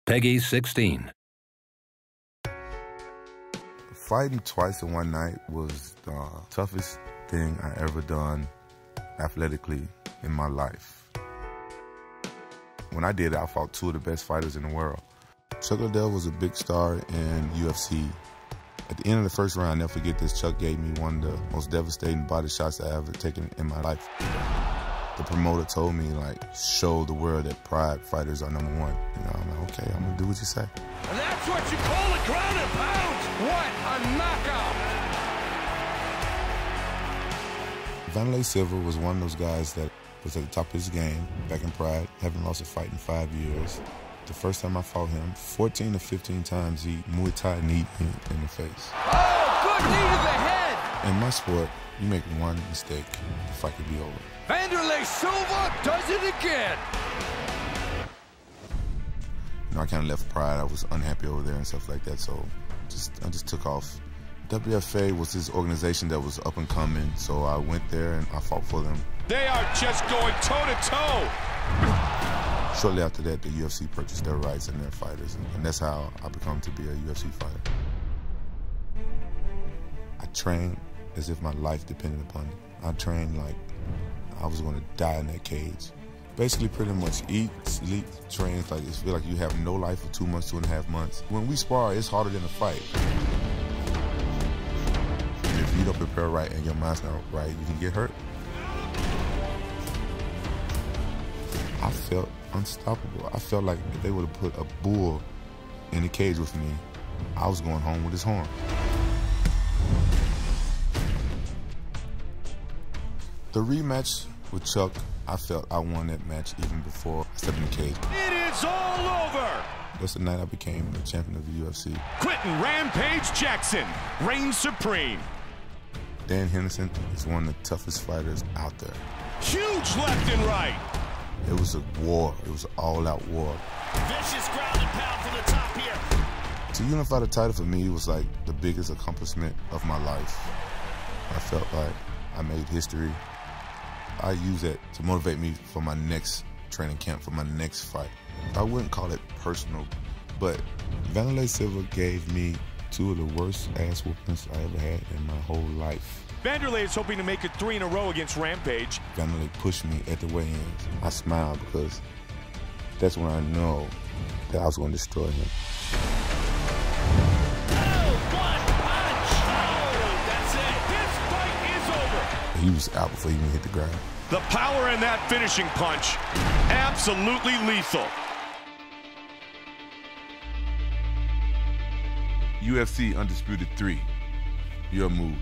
Peggy 16. Fighting twice in one night was the toughest thing I ever done athletically in my life. When I did it, I fought two of the best fighters in the world. Chuck Liddell was a big star in UFC. At the end of the first round, I'll never forget this, Chuck gave me one of the most devastating body shots I ever taken in my life. The promoter told me, like, show the world that Pride fighters are #1. You know, I'm like, okay, I'm gonna do what you say. And that's what you call a ground and pound. What a knockout! Vanderlei Silva was one of those guys that was at the top of his game back in Pride, haven't lost a fight in 5 years. The first time I fought him, 14 to 15 times he Muay Thai kneed me in the face. Oh, good knee to the head! In my sport, you make one mistake, the fight could be over. Vanderlei Silva does it again! You know, I kind of left Pride. I was unhappy over there and stuff like that, so I just took off. WFA was this organization that was up and coming, so I went there and I fought for them. They are just going toe-to-toe! Shortly after that, the UFC purchased their rights and their fighters, and that's how I become to be a UFC fighter. I trained as if my life depended upon it. I trained like I was going to die in that cage. Basically, pretty much eat, sleep, train. It's like it feels like you have no life for 2 months, 2.5 months. When we spar, it's harder than a fight. And if you don't prepare right and your mind's not right, you can get hurt. I felt unstoppable. I felt like if they would have put a bull in the cage with me, I was going home with his horn. The rematch with Chuck, I felt I won that match even before I stepped in the cage. It is all over! That's the night I became the champion of the UFC. Quentin Rampage Jackson reigns supreme. Dan Henderson is one of the toughest fighters out there. Huge left and right. It was a war. It was an all-out war. Vicious ground and pound from the top here. To unify the title for me was like the biggest accomplishment of my life. I felt like I made history. I use that to motivate me for my next training camp, for my next fight. I wouldn't call it personal, but Vanderlei Silva gave me two of the worst ass whoopings I ever had in my whole life. Vanderlei is hoping to make it 3 in a row against Rampage. Vanderlei pushed me at the weigh-ins. I smiled because that's when I know that I was going to destroy him. He was out before he even hit the ground. The power in that finishing punch, absolutely lethal. UFC Undisputed 3, your move.